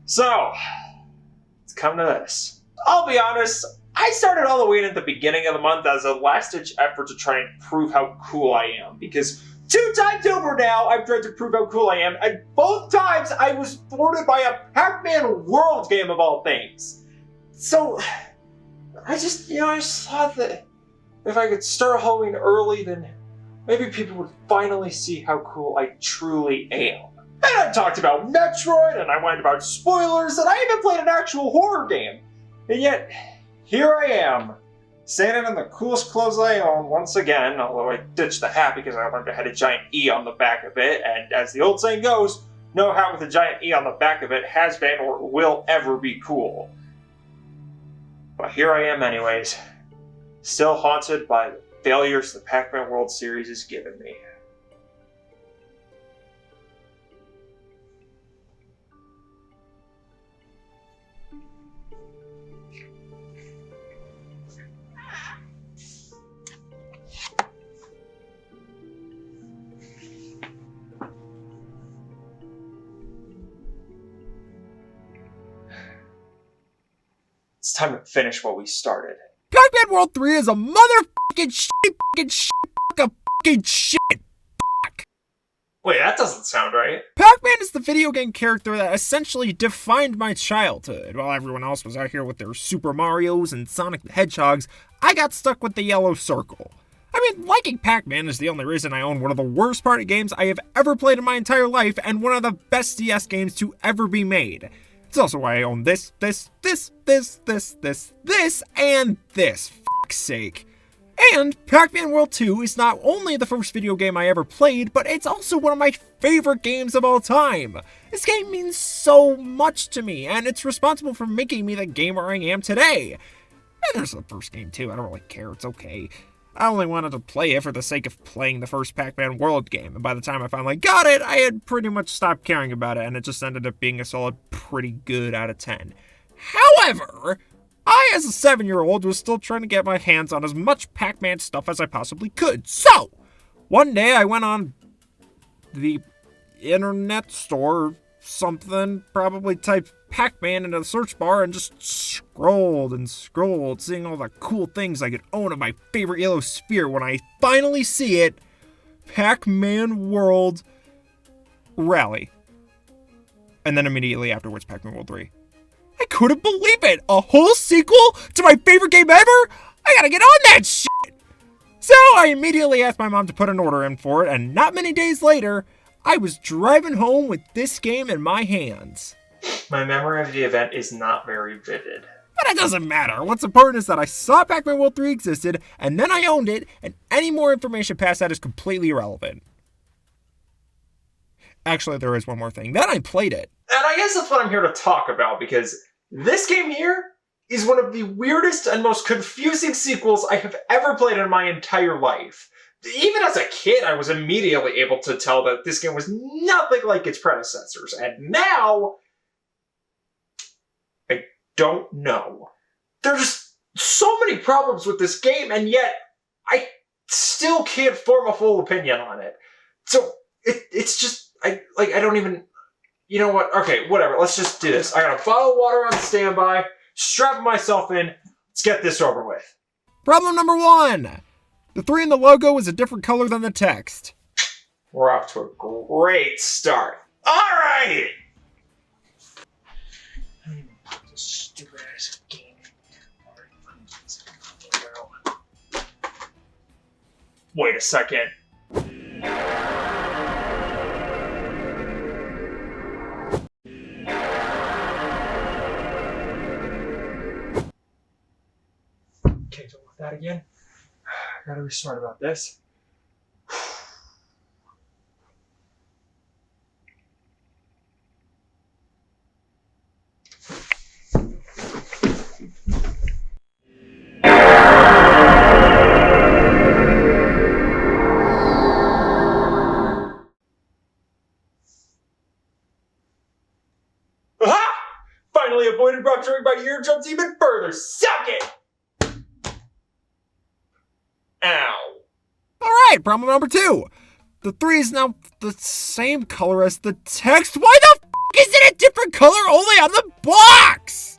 So, it's come to this. I'll be honest, I started Halloween at the beginning of the month as a last-ditch effort to try and prove how cool I am, because 2 times over now, I've tried to prove how cool I am, and both times I was thwarted by a Pac-Man World game of all things. So, I just thought that if I could start Halloween early, then maybe people would finally see how cool I truly am. And I talked about Metroid, and I whined about spoilers, and I even played an actual horror game. And yet, here I am, standing in the coolest clothes I own once again, although I ditched the hat because I learned I had a giant E on the back of it, and as the old saying goes, no hat with a giant E on the back of it has been or will ever be cool. But here I am anyways, still haunted by the failures the Pac-Man World Series has given me. It's time to finish what we started. Pac-Man World 3 is a motherfucking shit. Wait, that doesn't sound right. Pac-Man is the video game character that essentially defined my childhood. While everyone else was out here with their Super Marios and Sonic the Hedgehogs, I got stuck with the yellow circle. I mean, liking Pac-Man is the only reason I own one of the worst party games I have ever played in my entire life and one of the best DS games to ever be made. It's also why I own this, and this, fuck's sake. And Pac-Man World 2 is not only the first video game I ever played, but it's also one of my favorite games of all time. This game means so much to me, and it's responsible for making me the gamer I am today. And there's the first game too, I don't really care, it's okay. I only wanted to play it for the sake of playing the first Pac-Man World game, and by the time I finally got it, I had pretty much stopped caring about it, and it just ended up being a solid pretty good out of 10. However, I, as a 7-year-old, was still trying to get my hands on as much Pac-Man stuff as I possibly could. So, one day I went on the internet store or something, probably typed Pac-Man into the search bar and just scrolled and scrolled, seeing all the cool things I could own of my favorite yellow sphere when I finally see it, Pac-Man World Rally. And then immediately afterwards, Pac-Man World 3. I couldn't believe it! A whole sequel to my favorite game ever? I gotta get on that shit! So I immediately asked my mom to put an order in for it, and not many days later, I was driving home with this game in my hands. My memory of the event is not very vivid. But it doesn't matter. What's important is that I saw Pac-Man World 3 existed, and then I owned it, and any more information past that is completely irrelevant. Actually, there is one more thing. Then I played it. And I guess that's what I'm here to talk about, because this game here is one of the weirdest and most confusing sequels I have ever played in my entire life. Even as a kid, I was immediately able to tell that this game was nothing like its predecessors, and now I don't know. There's just so many problems with this game, and yet I still can't form a full opinion on it. So it's just I don't even. You know what? Okay, whatever. Let's just do this. I got a bottle of water on standby. Strap myself in. Let's get this over with. Problem number 1. The 3 in the logo is a different color than the text. We're off to a great start. All right. Stupid ass game. Wait a second. Okay, so with that again. I gotta be smart about this. Aha! Finally avoided rupturing my eardrums even further. Suck it! Ow. Alright, problem number 2. The 3 is now the same color as the text. Why the f*** is it a different color only on the box?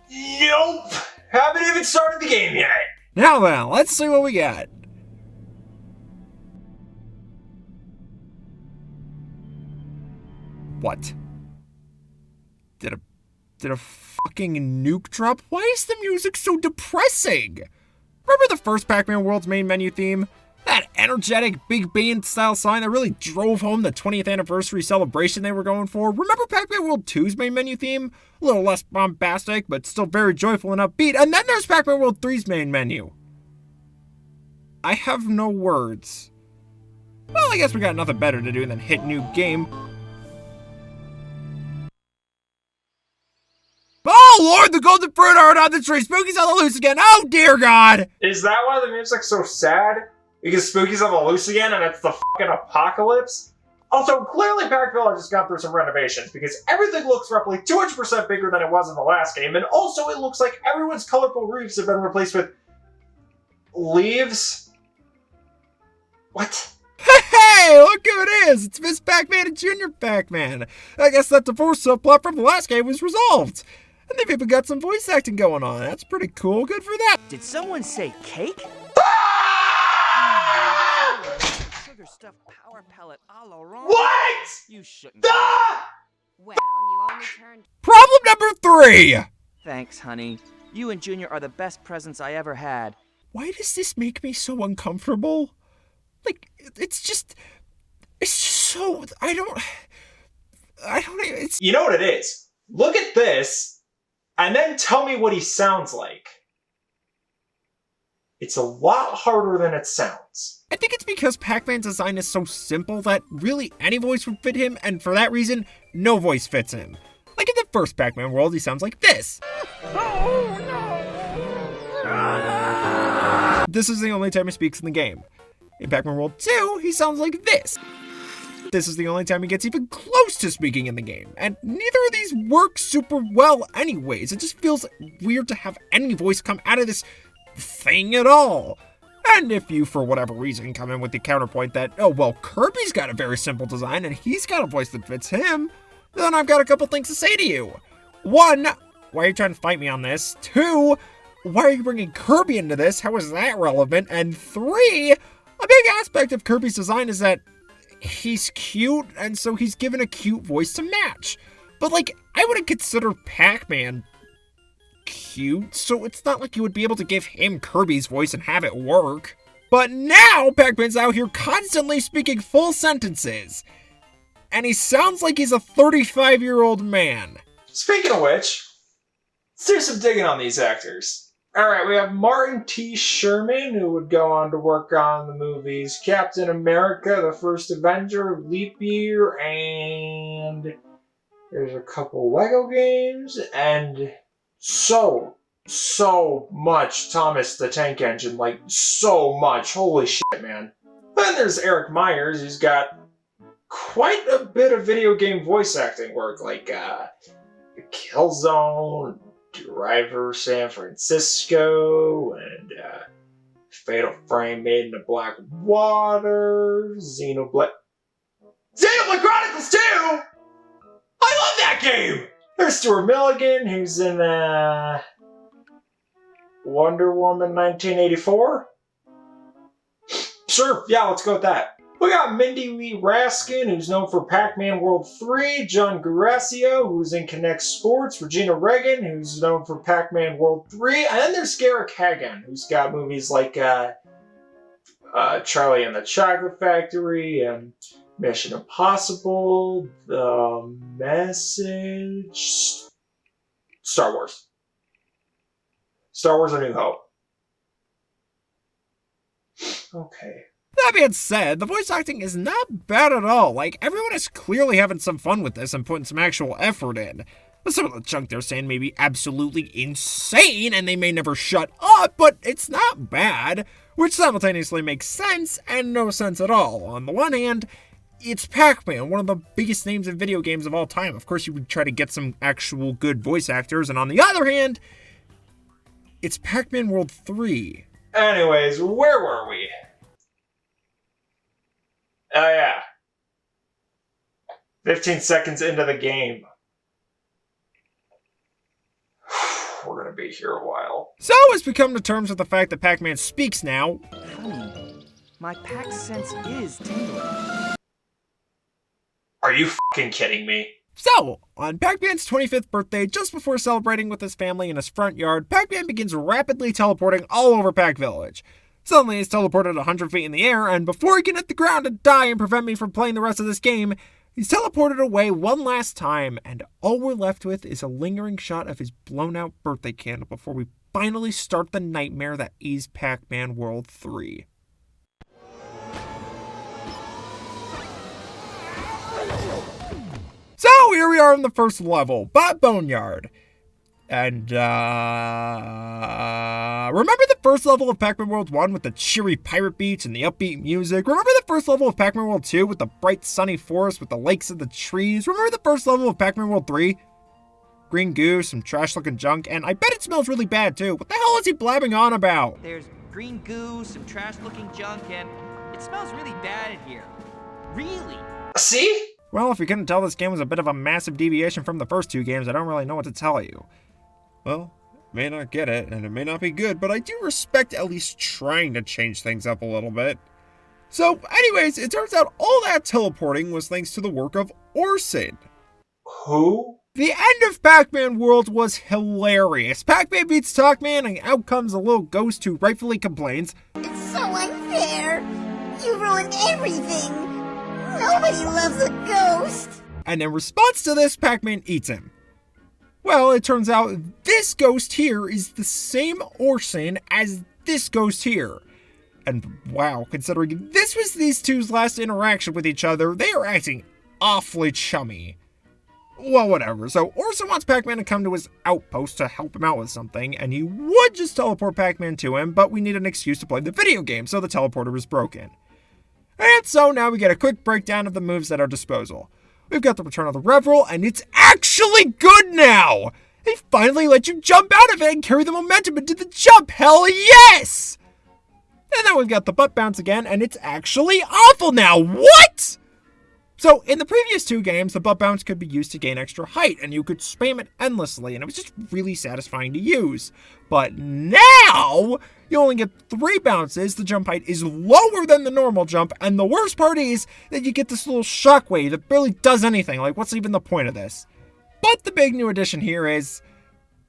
Nope. Haven't even started the game yet. Now then, let's see what we got. What? Did a fucking nuke drop? Why is the music so depressing? Remember the first Pac-Man World's main menu theme? That energetic big band style sign that really drove home the 20th anniversary celebration they were going for? Remember Pac-Man World 2's main menu theme? A little less bombastic, but still very joyful and upbeat. And then there's Pac-Man World 3's main menu. I have no words. Well, I guess we got nothing better to do than hit new game. Oh Lord, the golden fruit are on the tree. Spooky's on the loose again. Oh dear God. Is that why the music's so sad? Because Spooky's on the loose again and it's the fucking apocalypse? Also, clearly Pac-Villa just gone through some renovations because everything looks roughly 200% bigger than it was in the last game, and also it looks like everyone's colorful roofs have been replaced with leaves. What? Hey, look who it is! It's Miss Pac-Man and Junior Pac-Man. I guess that divorce subplot from the last game was resolved. And they've even got some voice acting going on. That's pretty cool. Good for that. Did someone say cake? Sugar stuffed power pellet a l'orange. What? You shouldn't. Well, you only turned. Problem number 3. Thanks, honey. You and Junior are the best presents I ever had. Why does this make me so uncomfortable? Like, it's just so, it's... You know what it is? Look at this, and then tell me what he sounds like. It's a lot harder than it sounds. I think it's because Pac-Man's design is so simple that really any voice would fit him, and for that reason, no voice fits him. Like in the first Pac-Man world, he sounds like this. This is the only time he speaks in the game. In Pac-Man World 2, he sounds like this. This is the only time he gets even close to speaking in the game, and neither of these work super well anyways. It just feels weird to have any voice come out of this thing at all. And if you, for whatever reason, come in with the counterpoint that, oh, well, Kirby's got a very simple design and he's got a voice that fits him, then I've got a couple things to say to you. 1, why are you trying to fight me on this? 2, why are you bringing Kirby into this? How is that relevant? And 3, a big aspect of Kirby's design is that he's cute, and so he's given a cute voice to match. But, like, I wouldn't consider Pac-Man cute, so it's not like you would be able to give him Kirby's voice and have it work. But now, Pac-Man's out here constantly speaking full sentences, and he sounds like he's a 35-year-old man. Speaking of which, let's do some digging on these actors. Alright, we have Martin T. Sherman, who would go on to work on the movies Captain America, The First Avenger, Leap Year, and there's a couple Lego games, and so much Thomas the Tank Engine, like so much, holy shit, man. Then there's Eric Myers, who's got quite a bit of video game voice acting work, like Killzone, Driver San Francisco, and Fatal Frame Made in the Black Water, Xenoblade Chronicles 2! I love that game! There's Stuart Milligan, who's in Wonder Woman 1984. Sure, yeah, let's go with that. We got Mindy Lee Raskin, who's known for Pac-Man World 3, John Gurasio, who's in Connect Sports, Regina Reagan, who's known for Pac-Man World 3, and then there's Garrick Hagan, who's got movies like Charlie and the Chocolate Factory, and Mission Impossible, The Message, Star Wars. Star Wars A New Hope. Okay. That being said, the voice acting is not bad at all. Like, everyone is clearly having some fun with this and putting some actual effort in. But some of the junk they're saying may be absolutely insane and they may never shut up, but it's not bad, which simultaneously makes sense and no sense at all. On the one hand, it's Pac-Man, one of the biggest names in video games of all time. Of course, you would try to get some actual good voice actors, and on the other hand, it's Pac-Man World 3. Anyways, where were we? Oh, yeah. 15 seconds into the game. We're gonna be here a while. So, as we come to terms with the fact that Pac-Man speaks now... Funny. My pack sense is tingling. Are you fucking kidding me? So, on Pac-Man's 25th birthday, just before celebrating with his family in his front yard, Pac-Man begins rapidly teleporting all over Pac Village. Suddenly, he's teleported 100 feet in the air, and before he can hit the ground and die and prevent me from playing the rest of this game, he's teleported away one last time, and all we're left with is a lingering shot of his blown-out birthday candle before we finally start the nightmare that is Pac-Man World 3. So, here we are in the first level, Boneyard. And, remember the first level of Pac-Man World 1 with the cheery pirate beach and the upbeat music? Remember the first level of Pac-Man World 2 with the bright sunny forest with the lakes and the trees? Remember the first level of Pac-Man World 3? Green goo, some trash-looking junk, and I bet it smells really bad, too. What the hell is he blabbing on about? There's green goo, some trash-looking junk, and it smells really bad in here. Really? See? Well, if you couldn't tell, this game was a bit of a massive deviation from the first two games, I don't really know what to tell you. Well, may not get it, and it may not be good, but I do respect at least trying to change things up a little bit. So, anyways, it turns out all that teleporting was thanks to the work of Orson. Who? The end of Pac-Man World was hilarious. Pac-Man beats Talkman, and out comes a little ghost who rightfully complains, It's so unfair. You ruined everything. Nobody loves a ghost. and in response to this, Pac-Man eats him. Well, it turns out this ghost here is the same Orson as this ghost here. And wow, considering this was these two's last interaction with each other, they are acting awfully chummy. Well, whatever. So Orson wants Pac-Man to come to his outpost to help him out with something, and he would just teleport Pac-Man to him, but we need an excuse to play the video game, so the teleporter is broken. And so now we get a quick breakdown of the moves at our disposal. We've got the Return of the Reveral, and it's actually good now! They finally let you jump out of it and carry the momentum into the jump, hell yes! And then we've got the butt bounce again, and it's actually awful now, what?! So, in the previous two games, the butt bounce could be used to gain extra height, and you could spam it endlessly, and it was just really satisfying to use. But now, you only get 3 bounces, the jump height is lower than the normal jump, and the worst part is that you get this little shockwave that barely does anything. Like, what's even the point of this? But the big new addition here is,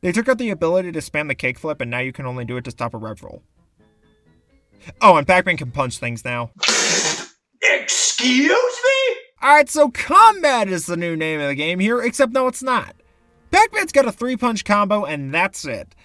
they took out the ability to spam the cake flip, and now you can only do it to stop a rev roll. Oh, and Pac-Man can punch things now. Excuse me? Alright, so Combat is the new name of the game here, except no, it's not. Pac-Man's got a 3-punch combo, and that's it.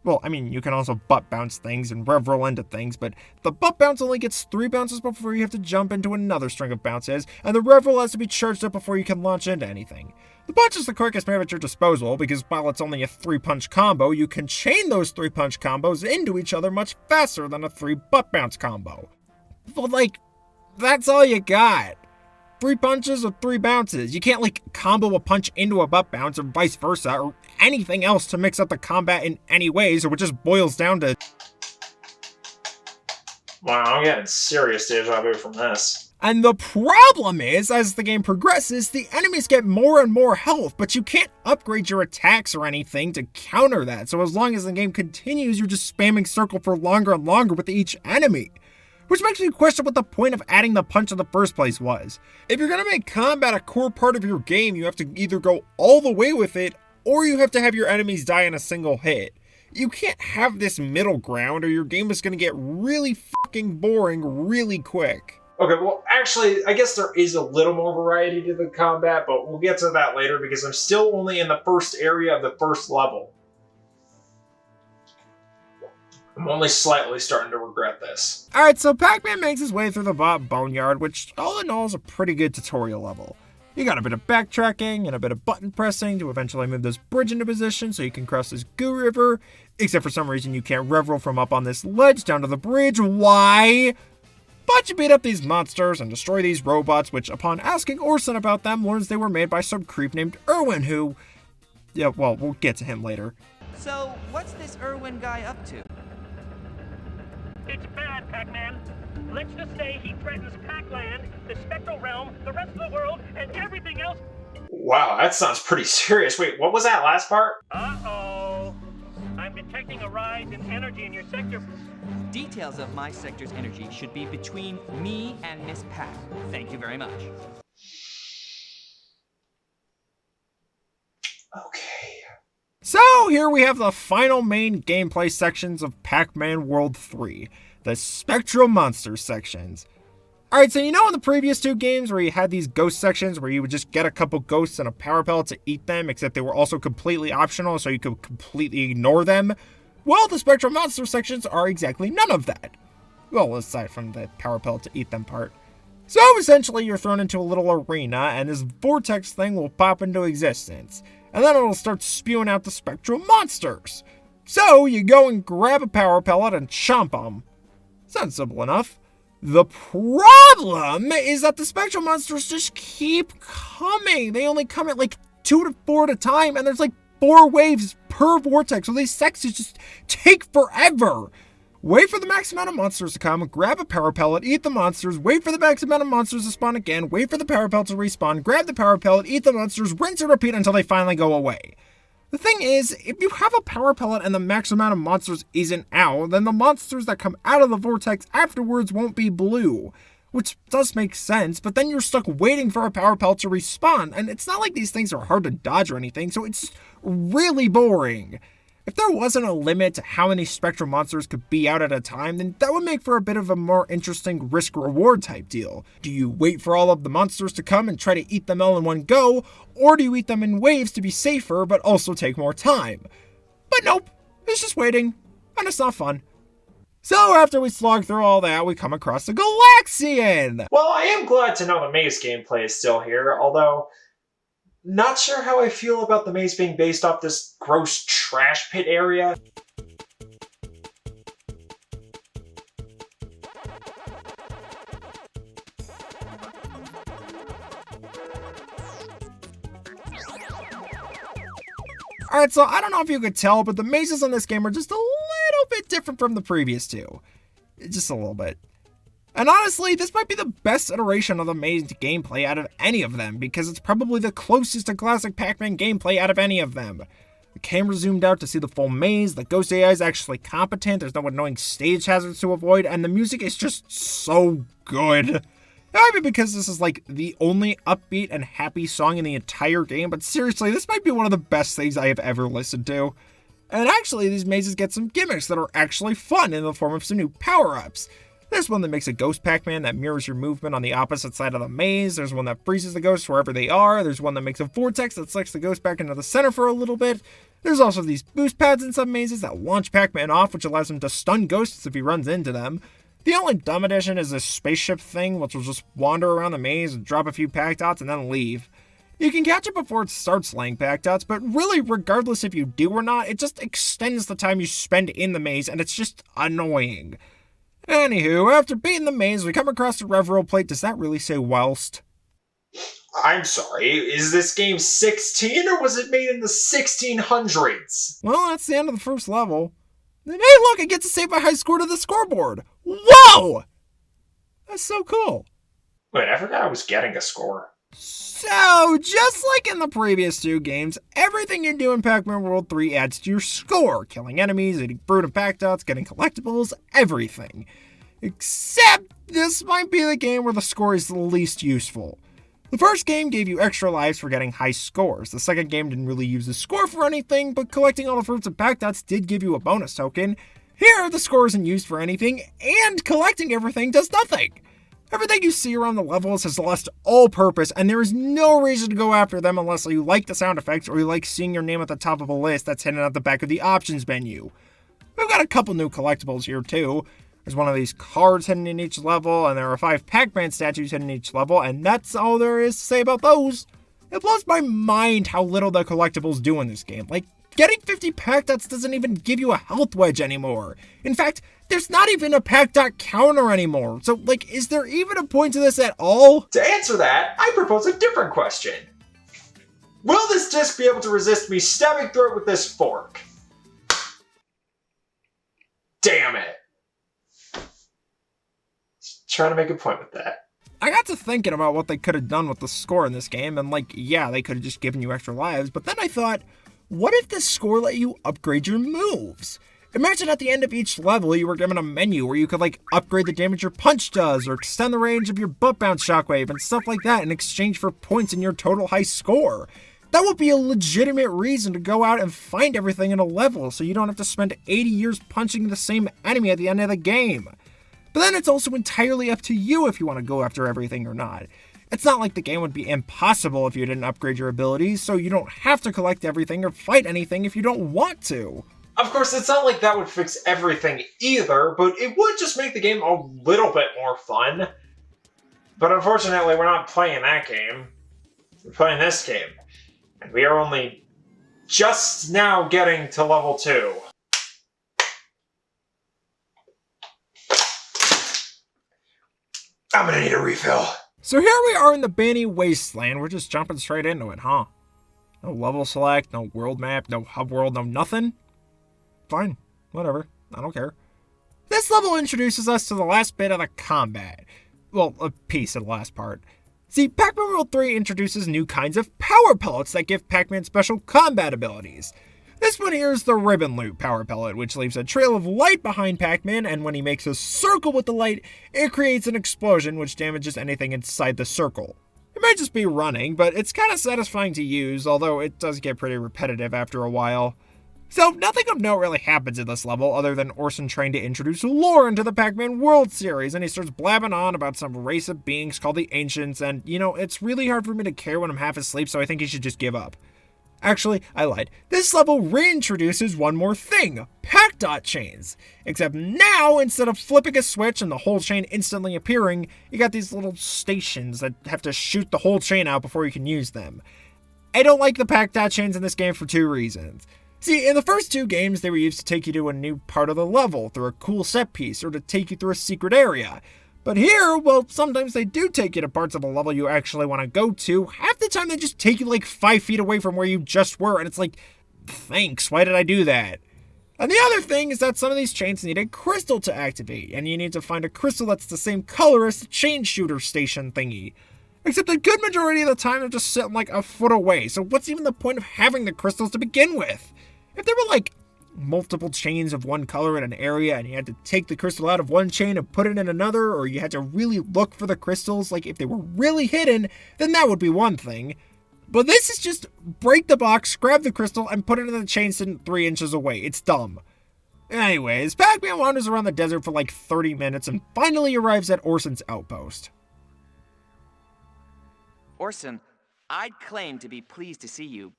Well, I mean, you can also butt bounce things and rev roll into things, but the butt bounce only gets 3 bounces before you have to jump into another string of bounces, and the rev roll has to be charged up before you can launch into anything. The punch is the quickest move at your disposal, because while it's only a 3-punch combo, you can chain those 3-punch combos into each other much faster than a 3 butt bounce combo. But like, that's all you got. 3 punches or 3 bounces. You can't, like, combo a punch into a butt bounce or vice versa or anything else to mix up the combat in any ways, or it just boils down to... Wow, I'm getting serious deja vu from this. And the problem is, as the game progresses, the enemies get more and more health, but you can't upgrade your attacks or anything to counter that. So as long as the game continues, you're just spamming circle for longer and longer with each enemy. Which makes me question what the point of adding the punch in the first place was. If you're going to make combat a core part of your game, you have to either go all the way with it, or you have to have your enemies die in a single hit. You can't have this middle ground, or your game is going to get really fucking boring really quick. Okay, well, actually, I guess there is a little more variety to the combat, but we'll get to that later because I'm still only in the first area of the first level. I'm only slightly starting to regret this. Alright, so Pac-Man makes his way through the Boneyard, which all in all is a pretty good tutorial level. You got a bit of backtracking and a bit of button pressing to eventually move this bridge into position so you can cross this goo river, except for some reason you can't rev roll from up on this ledge down to the bridge. Why? But you beat up these monsters and destroy these robots, which upon asking Orson about them, learns they were made by some creep named Irwin who... Yeah, well, we'll get to him later. So, what's this Irwin guy up to? It's bad, Pac-Man. Let's just say he threatens Pac-Land, the Spectral Realm, the rest of the world, and everything else. Wow, that sounds pretty serious. Wait, what was that last part? Uh-oh. I'm detecting a rise in energy in your sector. Details of my sector's energy should be between me and Miss Pac. Thank you very much. Okay. So here we have the final main gameplay sections of Pac-Man World 3, the Spectral Monsters sections. Alright, so you know in the previous two games where you had these ghost sections where you would just get a couple ghosts and a power pellet to eat them, except they were also completely optional so you could completely ignore them? Well, the Spectral Monster sections are exactly none of that. Well, aside from the power pellet to eat them part. So essentially you're thrown into a little arena and this vortex thing will pop into existence. And then it'll start spewing out the Spectral Monsters. So you go and grab a power pellet and chomp them. Sounds simple enough. The problem is that the Spectral Monsters just keep coming. They only come at like 2 to 4 at a time, and there's like 4 waves per vortex, so these sections just take forever. Wait for the max amount of monsters to come, grab a power pellet, eat the monsters, wait for the max amount of monsters to spawn again, wait for the power pellet to respawn, grab the power pellet, eat the monsters, rinse and repeat until they finally go away. The thing is, if you have a power pellet and the max amount of monsters isn't out, then the monsters that come out of the vortex afterwards won't be blue. Which does make sense, but then you're stuck waiting for a power pellet to respawn, and it's not like these things are hard to dodge or anything, so it's really boring. If there wasn't a limit to how many Spectral Monsters could be out at a time, then that would make for a bit of a more interesting risk-reward type deal. Do you wait for all of the monsters to come and try to eat them all in one go, or do you eat them in waves to be safer but also take more time? But nope, it's just waiting, and it's not fun. So after we slog through all that, we come across the Galaxian! Well, I am glad to know the maze gameplay is still here, although not sure how I feel about the maze being based off this gross trash pit area. Alright, so I don't know if you could tell, but the mazes in this game are just a little bit different from the previous two. Just a little bit. And honestly, this might be the best iteration of the maze gameplay out of any of them, because it's probably the closest to classic Pac-Man gameplay out of any of them. The camera zoomed out to see the full maze, the ghost AI is actually competent, there's no annoying stage hazards to avoid, and the music is just so good. It might be because this is like the only upbeat and happy song in the entire game, but seriously, this might be one of the best things I have ever listened to. And actually, these mazes get some gimmicks that are actually fun in the form of some new power-ups. There's one that makes a ghost Pac-Man that mirrors your movement on the opposite side of the maze. There's one that freezes the ghosts wherever they are. There's one that makes a vortex that sucks the ghost back into the center for a little bit. There's also these boost pads in some mazes that launch Pac-Man off, which allows him to stun ghosts if he runs into them. The only dumb addition is this spaceship thing, which will just wander around the maze and drop a few Pac-Dots and then leave. You can catch it before it starts laying Pac-Dots, but really, regardless if you do or not, it just extends the time you spend in the maze, and it's just annoying. Anywho, after beating the maze, we come across a Reveral plate. Does that really say whilst? I'm sorry, is this game 16 or was it made in the 1600s? Well, that's the end of the first level. Then, hey look, I get to save my high score to the scoreboard. Whoa! That's so cool. Wait, I forgot I was getting a score. So, just like in the previous two games, everything you do in Pac-Man World 3 adds to your score. Killing enemies, eating fruit and Pac-Dots, getting collectibles, everything. Except, this might be the game where the score is the least useful. The first game gave you extra lives for getting high scores. The second game didn't really use the score for anything, but collecting all the fruits and Pac-Dots did give you a bonus token. Here, the score isn't used for anything, and collecting everything does nothing. Everything you see around the levels has lost all purpose, and there is no reason to go after them unless you like the sound effects or you like seeing your name at the top of a list that's hidden at the back of the options menu. We've got a couple new collectibles here too. There's one of these cards hidden in each level, and there are 5 Pac-Man statues hidden in each level, and that's all there is to say about those. It blows my mind how little the collectibles do in this game. Like, getting 50 Pac-Dots doesn't even give you a health wedge anymore. In fact, there's not even a Pac-Dot counter anymore. So, like, is there even a point to this at all? To answer that, I propose a different question. Will this disc be able to resist me stabbing through it with this fork? Damn it. trying to make a point with that. I got to thinking about what they could have done with the score in this game, and yeah, they could have just given you extra lives, but then I thought, what if the score let you upgrade your moves? Imagine at the end of each level, you were given a menu where you could, upgrade the damage your punch does, or extend the range of your butt bounce shockwave, and stuff like that in exchange for points in your total high score. That would be a legitimate reason to go out and find everything in a level, so you don't have to spend 80 years punching the same enemy at the end of the game. But then it's also entirely up to you if you want to go after everything or not. It's not like the game would be impossible if you didn't upgrade your abilities, so you don't have to collect everything or fight anything if you don't want to. Of course, it's not like that would fix everything either, but it would just make the game a little bit more fun. But unfortunately, we're not playing that game. We're playing this game. And we are only just now getting to level 2. I'm gonna need a refill. So here we are in the Banni Wasteland. We're just jumping straight into it, huh? No level select, no world map, no hub world, no nothing. Fine, whatever, I don't care. This level introduces us to the last bit of the combat. Well, a piece of the last part. See, Pac-Man World 3 introduces new kinds of power pellets that give Pac-Man special combat abilities. This one here is the Ribbon Loop power pellet, which leaves a trail of light behind Pac-Man, and when he makes a circle with the light, it creates an explosion which damages anything inside the circle. It might just be running, but it's kind of satisfying to use, although it does get pretty repetitive after a while. So, nothing of note really happens in this level other than Orson trying to introduce lore into the Pac-Man World series, and he starts blabbing on about some race of beings called the Ancients, and, it's really hard for me to care when I'm half asleep, so I think he should just give up. Actually, I lied. This level reintroduces one more thing, Pac-Dot chains. Except now, instead of flipping a switch and the whole chain instantly appearing, you got these little stations that have to shoot the whole chain out before you can use them. I don't like the Pac-Dot chains in this game for 2 reasons. See, in the first 2 games, they were used to take you to a new part of the level through a cool set piece or to take you through a secret area. But here, well, sometimes they do take you to parts of a level you actually want to go to. Half the time they just take you 5 feet away from where you just were, and it's like, thanks, why did I do that? And the other thing is that some of these chains need a crystal to activate, and you need to find a crystal that's the same color as the chain shooter station thingy. Except a good majority of the time they're just sitting a foot away, so what's even the point of having the crystals to begin with? If there were multiple chains of one color in an area and you had to take the crystal out of one chain and put it in another, or you had to really look for the crystals, if they were really hidden, then that would be one thing. But this is just break the box, grab the crystal, and put it in the chain sitting 3 inches away. It's dumb. Anyways, Pac-Man wanders around the desert for 30 minutes and finally arrives at Orson's outpost. Orson, I'd claim to be pleased to see you.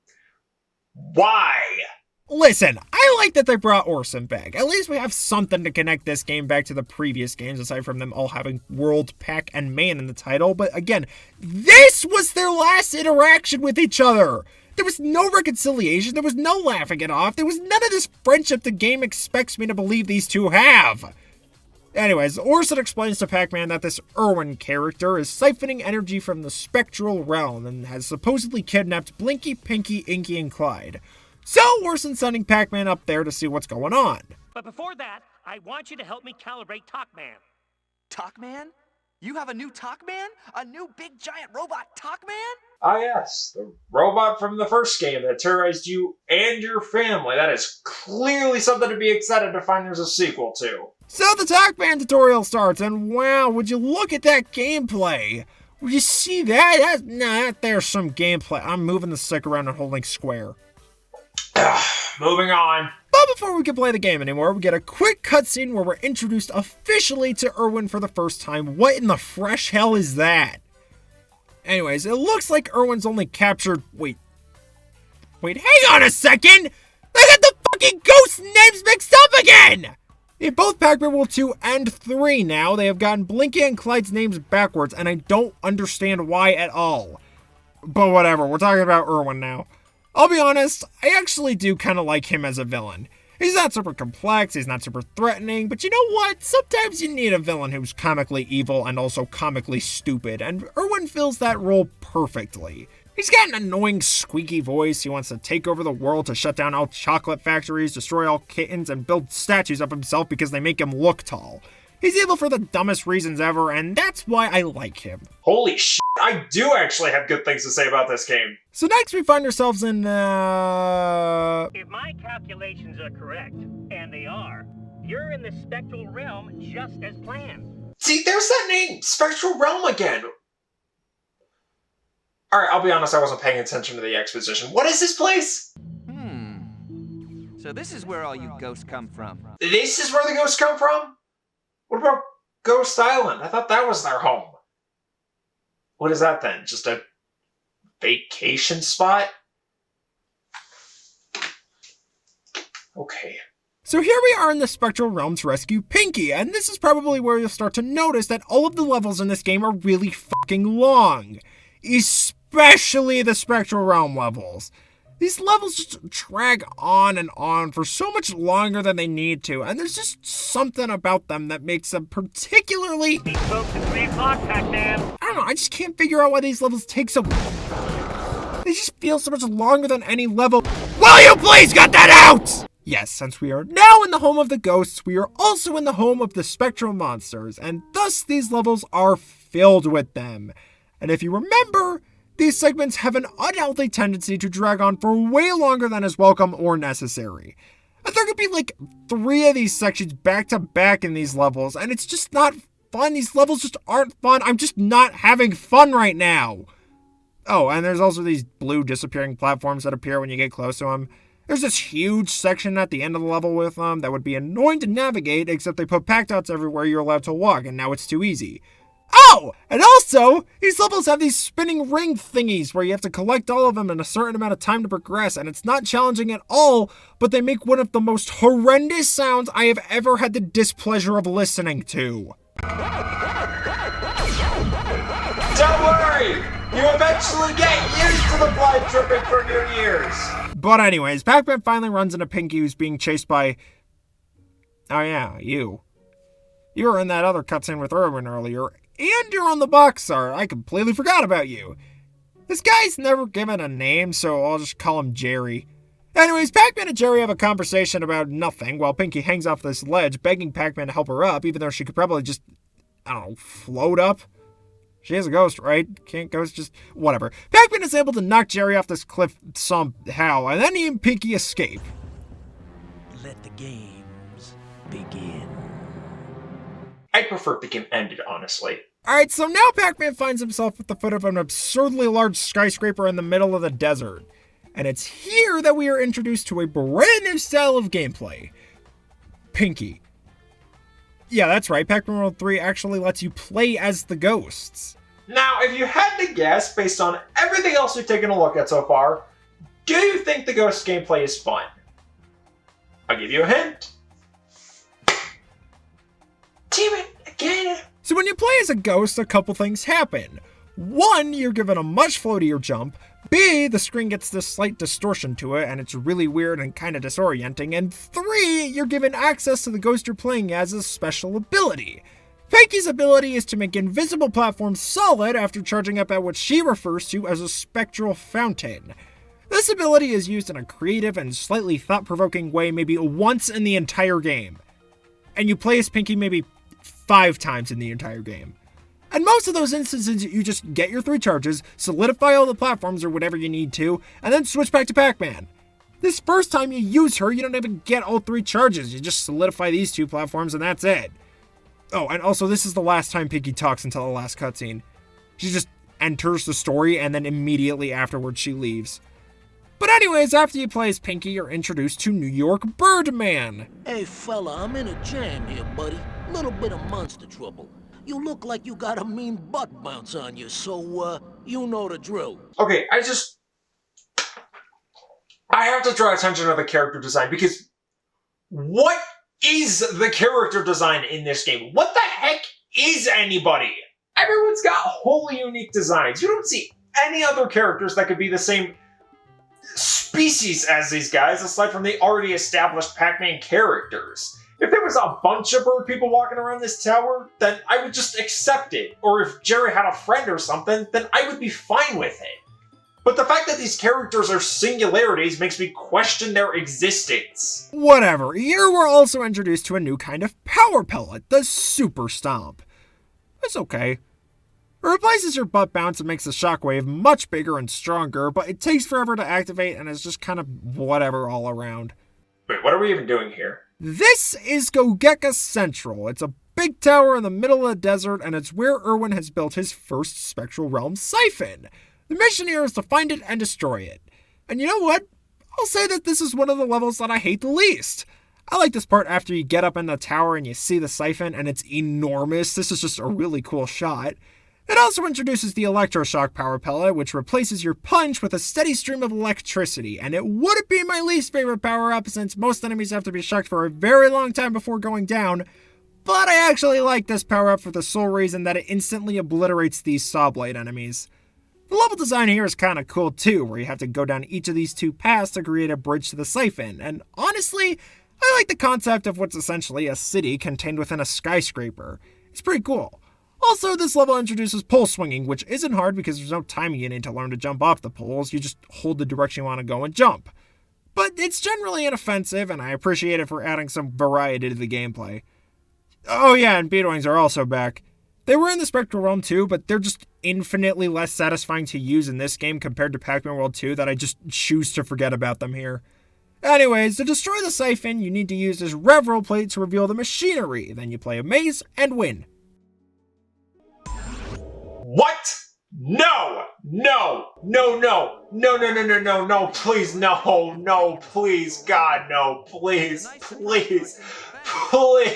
Why? Listen, I like that they brought Orson back. At least we have something to connect this game back to the previous games, aside from them all having World, Pac, and Man in the title. But again, this was their last interaction with each other. There was no reconciliation, there was no laughing it off, there was none of this friendship the game expects me to believe these two have. Anyways, Orson explains to Pac-Man that this Irwin character is siphoning energy from the Spectral realm and has supposedly kidnapped Blinky, Pinky, Inky, and Clyde. So Orson's sending Pac-Man up there to see what's going on. But before that, I want you to help me calibrate Pac-Man. Pac-Man? You have a new Pac-Man? A new big giant robot Pac-Man? Ah yes, the robot from the first game that terrorized you and your family. That is clearly something to be excited to find there's a sequel to. So the Pac-Man tutorial starts, and wow, would you look at that gameplay? Would you see that? There's some gameplay. I'm moving the stick around and holding square. Moving on. But before we can play the game anymore, we get a quick cutscene where we're introduced officially to Irwin for the first time. What in the fresh hell is that? Anyways, it looks like Irwin's only captured... Wait, hang on a second! They got the fucking ghost names mixed up again! In both Pac-Man World 2 and 3 now, they have gotten Blinky and Clyde's names backwards, and I don't understand why at all. But whatever, we're talking about Irwin now. I'll be honest, I actually do kind of like him as a villain. He's not super complex, he's not super threatening, but you know what? Sometimes you need a villain who's comically evil and also comically stupid, and Irwin fills that role perfectly. He's got an annoying squeaky voice, he wants to take over the world to shut down all chocolate factories, destroy all kittens, and build statues of himself because they make him look tall. He's evil for the dumbest reasons ever, and that's why I like him. Holy shit, I do actually have good things to say about this game. So next we find ourselves in, If my calculations are correct, and they are, you're in the Spectral Realm just as planned. See, there's that name, Spectral Realm again. Alright, I'll be honest, I wasn't paying attention to the exposition. What is this place? So this is where all you ghosts come from. This is where the ghosts come from? What about Ghost Island? I thought that was their home. What is that then? Just a vacation spot? Okay. So here we are in the Spectral Realm to rescue Pinky, and this is probably where you'll start to notice that all of the levels in this game are really fucking long. Especially the Spectral Realm levels. These levels just drag on and on for so much longer than they need to, and there's just something about them that makes them particularly... These folks at 3 o'clock, Pac-Man. I don't know, I just can't figure out why these levels take so... They just feel so much longer than any level. Will you please get that out? Yes, since we are now in the home of the ghosts, we are also in the home of the spectral monsters, and thus these levels are filled with them. And if you remember, these segments have an unhealthy tendency to drag on for way longer than is welcome or necessary. And there could be like 3 of these sections back to back in these levels, and it's just not fun. These levels just aren't fun. I'm just not having fun right now. Oh, and there's also these blue disappearing platforms that appear when you get close to them. There's this huge section at the end of the level with them that would be annoying to navigate, except they put Pac-Dots everywhere you're allowed to walk, and now it's too easy. Oh! And also, these levels have these spinning ring thingies where you have to collect all of them in a certain amount of time to progress, and it's not challenging at all, but they make one of the most horrendous sounds I have ever had the displeasure of listening to. Don't worry! You eventually get used to the blood dripping from your ears! But anyways, Pac-Man finally runs into Pinky, who's being chased by... Oh yeah, you. You were in that other cutscene with Erwin earlier, and you're on the box art. I completely forgot about you. This guy's never given a name, so I'll just call him Jerry. Anyways, Pac-Man and Jerry have a conversation about nothing while Pinky hangs off this ledge, begging Pac-Man to help her up, even though she could probably just, I don't know, float up? She is a ghost, right? Can't ghosts just... Whatever. Pac-Man is able to knock Jerry off this cliff somehow, and then he and Pinky escape. Let the games begin. I prefer if the game ended, honestly. Alright, so now Pac-Man finds himself at the foot of an absurdly large skyscraper in the middle of the desert. And it's here that we are introduced to a brand new style of gameplay. Pinky. Yeah, that's right, Pac-Man World 3 actually lets you play as the ghosts. Now, if you had to guess, based on everything else we've taken a look at so far, do you think the ghost gameplay is fun? I'll give you a hint. Damn it, again! So when you play as a ghost, a couple things happen. 1, you're given a much floatier jump. B, the screen gets this slight distortion to it, and it's really weird and kind of disorienting. And 3, you're given access to the ghost you're playing as a special ability. Pinky's ability is to make invisible platforms solid after charging up at what she refers to as a spectral fountain. This ability is used in a creative and slightly thought-provoking way maybe once in the entire game. And you play as Pinky maybe 5 times in the entire game. And most of those instances, you just get your 3 charges, solidify all the platforms or whatever you need to, and then switch back to Pac-Man. This first time you use her, you don't even get all 3 charges, you just solidify these 2 platforms and that's it. Oh, and also this is the last time Pinky talks until the last cutscene. She just enters the story and then immediately afterwards she leaves. But anyways, after you play as Pinky, you're introduced to New York Birdman. Hey fella, I'm in a jam here, buddy. Little bit of monster trouble. You look like you got a mean butt bounce on you, so, you know the drill. Okay, I have to draw attention to the character design, because what is the character design in this game? What the heck is anybody? Everyone's got wholly unique designs. You don't see any other characters that could be the same species as these guys, aside from the already established Pac-Man characters. If there was a bunch of bird people walking around this tower, then I would just accept it. Or if Jerry had a friend or something, then I would be fine with it. But the fact that these characters are singularities makes me question their existence. Whatever, here we're also introduced to a new kind of power pellet, the Super Stomp. It's okay. It replaces your butt bounce and makes the shockwave much bigger and stronger, but it takes forever to activate and is just kind of whatever all around. Wait, what are we even doing here? This is Gogekka Central. It's a big tower in the middle of the desert, and it's where Irwin has built his first Spectral Realm siphon. The mission here is to find it and destroy it. And you know what? I'll say that this is one of the levels that I hate the least. I like this part after you get up in the tower and you see the siphon, and it's enormous. This is just a really cool shot. It also introduces the Electroshock power pellet, which replaces your punch with a steady stream of electricity, and it would be my least favorite power-up since most enemies have to be shocked for a very long time before going down, but I actually like this power-up for the sole reason that it instantly obliterates these Saw Blade enemies. The level design here is kind of cool too, where you have to go down each of these two paths to create a bridge to the siphon, and honestly, I like the concept of what's essentially a city contained within a skyscraper. It's pretty cool. Also, this level introduces pole swinging, which isn't hard because there's no timing you need to learn to jump off the poles, you just hold the direction you want to go and jump. But it's generally inoffensive, and I appreciate it for adding some variety to the gameplay. Oh yeah, and Beetwings are also back. They were in the Spectral Realm too, but they're just infinitely less satisfying to use in this game compared to Pac-Man World 2 that I just choose to forget about them here. Anyways, to destroy the siphon, you need to use this Reveral plate to reveal the machinery, then you play a maze and win. What? No! No! No, no! No, no, no, no, no, no, please, no, no, please, God, no, please, please, please.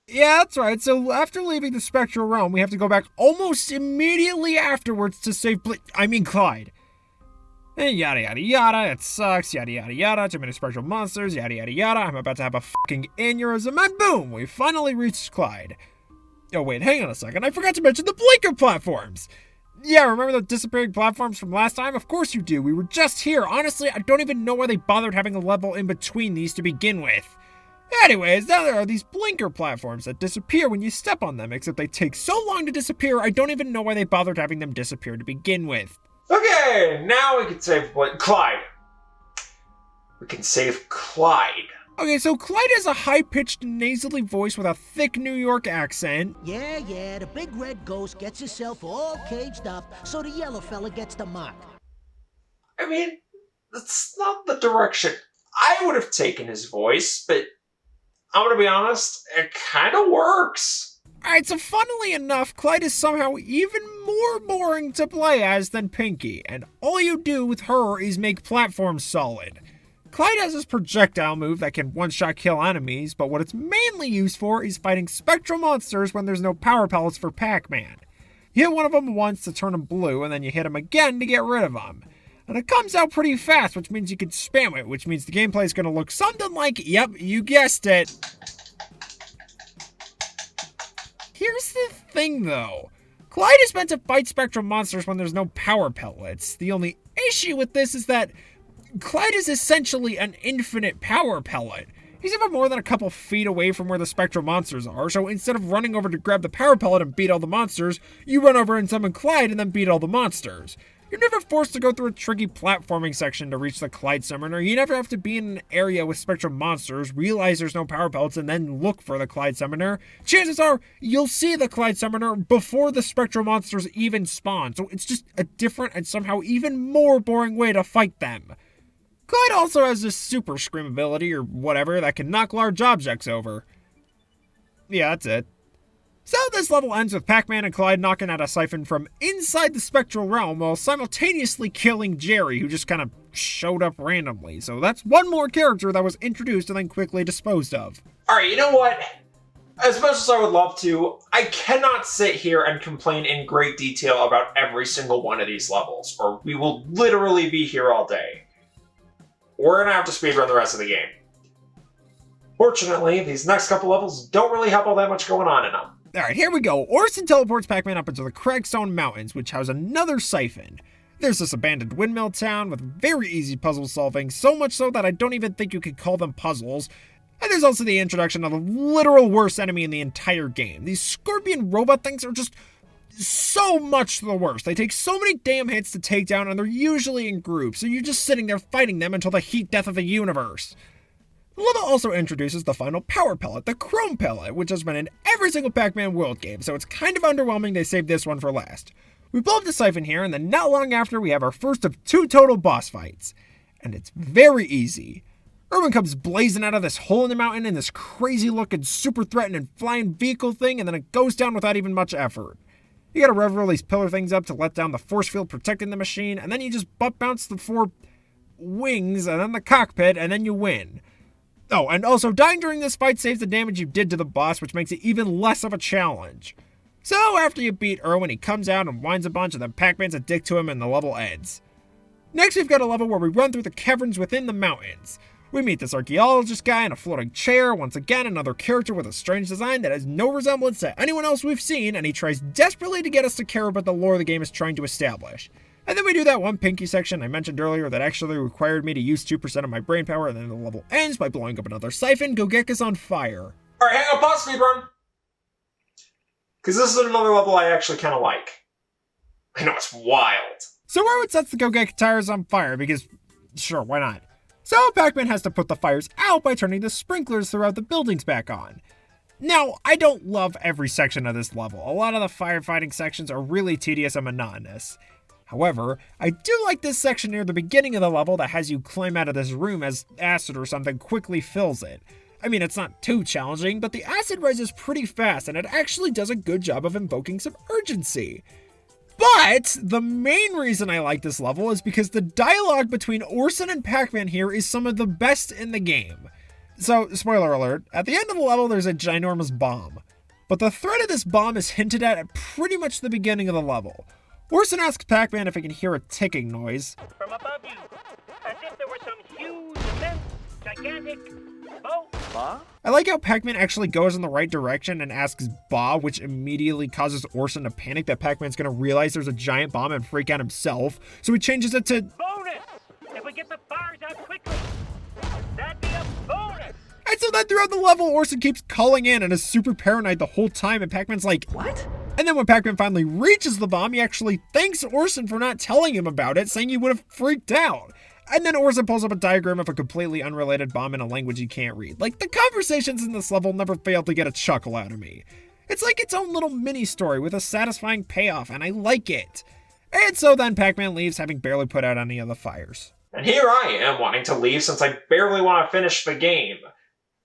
Yeah, that's right. So after leaving the Spectral Realm, we have to go back almost immediately afterwards to save Clyde. And yada yada yada, it sucks, yada yada yada, too many spectral monsters, yada yada yada, I'm about to have a fucking aneurysm, and boom, we finally reached Clyde. Oh wait, hang on a second, I forgot to mention the blinker platforms! Yeah, remember the disappearing platforms from last time? Of course you do, we were just here. Honestly, I don't even know why they bothered having a level in between these to begin with. Anyways, now there are these blinker platforms that disappear when you step on them, except they take so long to disappear, I don't even know why they bothered having them disappear to begin with. Okay, now we can save Clyde. We can save Clyde. Okay, so Clyde has a high-pitched, nasally voice with a thick New York accent. Yeah, the big red ghost gets himself all caged up, so the yellow fella gets the mark. I mean, that's not the direction I would have taken his voice, but I'm gonna be honest, it kind of works. Alright, so funnily enough, Clyde is somehow even more boring to play as than Pinky, and all you do with her is make platforms solid. Clyde has this projectile move that can one-shot kill enemies, but what it's mainly used for is fighting spectral monsters when there's no power pellets for Pac-Man. You hit one of them once to turn him blue, and then you hit him again to get rid of him. And it comes out pretty fast, which means you can spam it, which means the gameplay is going to look something like, yep, you guessed it. Here's the thing, though. Clyde is meant to fight spectral monsters when there's no power pellets. The only issue with this is that Clyde is essentially an infinite power pellet. He's never more than a couple feet away from where the spectral monsters are, so instead of running over to grab the power pellet and beat all the monsters, you run over and summon Clyde and then beat all the monsters. You're never forced to go through a tricky platforming section to reach the Clyde summoner. You never have to be in an area with spectral monsters, realize there's no power pellets, and then look for the Clyde summoner. Chances are you'll see the Clyde summoner before the spectral monsters even spawn, so it's just a different and somehow even more boring way to fight them. Clyde also has this super scream ability or whatever that can knock large objects over. Yeah, that's it. So this level ends with Pac-Man and Clyde knocking out a siphon from inside the Spectral Realm while simultaneously killing Jerry, who just kind of showed up randomly. So that's one more character that was introduced and then quickly disposed of. Alright, you know what? As much as I would love to, I cannot sit here and complain in great detail about every single one of these levels, or we will literally be here all day. We're gonna have to speedrun the rest of the game. Fortunately, these next couple levels don't really have all that much going on in them. Alright, here we go. Orson teleports Pac-Man up into the Cragstone Mountains, which house another siphon. There's this abandoned windmill town with very easy puzzle solving, so much so that I don't even think you could call them puzzles. And there's also the introduction of the literal worst enemy in the entire game. These scorpion robot things are just so much the worst. They take so many damn hits to take down, and they're usually in groups, so you're just sitting there fighting them until the heat death of the universe. The level also introduces the final power pellet, the Chrome Pellet, which has been in every single Pac-Man World game, so it's kind of underwhelming they saved this one for last. We blow up the siphon here, and then not long after, we have our first of 2 total boss fights. And it's very easy. Irwin comes blazing out of this hole in the mountain in this crazy looking, super threatening flying vehicle thing, and then it goes down without even much effort. You gotta rev these pillar things up to let down the force field protecting the machine, and then you just butt bounce the 4 wings, and then the cockpit, and then you win. Oh, and also dying during this fight saves the damage you did to the boss, which makes it even less of a challenge. So after you beat Irwin, he comes out and whines a bunch, and then Pac-Man's a dick to him, and the level ends. Next, we've got a level where we run through the caverns within the mountains. We meet this archaeologist guy in a floating chair, once again another character with a strange design that has no resemblance to anyone else we've seen, and he tries desperately to get us to care about the lore the game is trying to establish. And then we do that one pinky section I mentioned earlier that actually required me to use 2% of my brain power, and then the level ends by blowing up another siphon. Gogekka's on fire. Alright, hang on, pause, speedrun. Because this is another level I actually kind of like. I know, it's wild. So Irwin sets the Gogekka tires on fire because, sure, why not? So Pac-Man has to put the fires out by turning the sprinklers throughout the buildings back on. Now, I don't love every section of this level. A lot of the firefighting sections are really tedious and monotonous. However, I do like this section near the beginning of the level that has you climb out of this room as acid or something quickly fills it. I mean, it's not too challenging, but the acid rises pretty fast and it actually does a good job of invoking some urgency. But the main reason I like this level is because the dialogue between Orson and Pac-Man here is some of the best in the game. So, spoiler alert, at the end of the level there's a ginormous bomb. But the threat of this bomb is hinted at pretty much the beginning of the level. Orson asks Pac-Man if he can hear a ticking noise. From above you, as if there were some huge, immense, gigantic boat. I like how Pac-Man actually goes in the right direction and asks Ba, which immediately causes Orson to panic that Pac-Man's gonna realize there's a giant bomb and freak out himself, so he changes it to Bonus! If we get the fires out quickly, that'd be a bonus! And so then throughout the level, Orson keeps calling in and is super paranoid the whole time, and Pac-Man's like, what? And then when Pac-Man finally reaches the bomb, he actually thanks Orson for not telling him about it, saying he would have freaked out. And then Orson pulls up a diagram of a completely unrelated bomb in a language he can't read. Like, the conversations in this level never fail to get a chuckle out of me. It's like its own little mini-story with a satisfying payoff, and I like it. And so then Pac-Man leaves, having barely put out any of the fires. And here I am wanting to leave since I barely want to finish the game.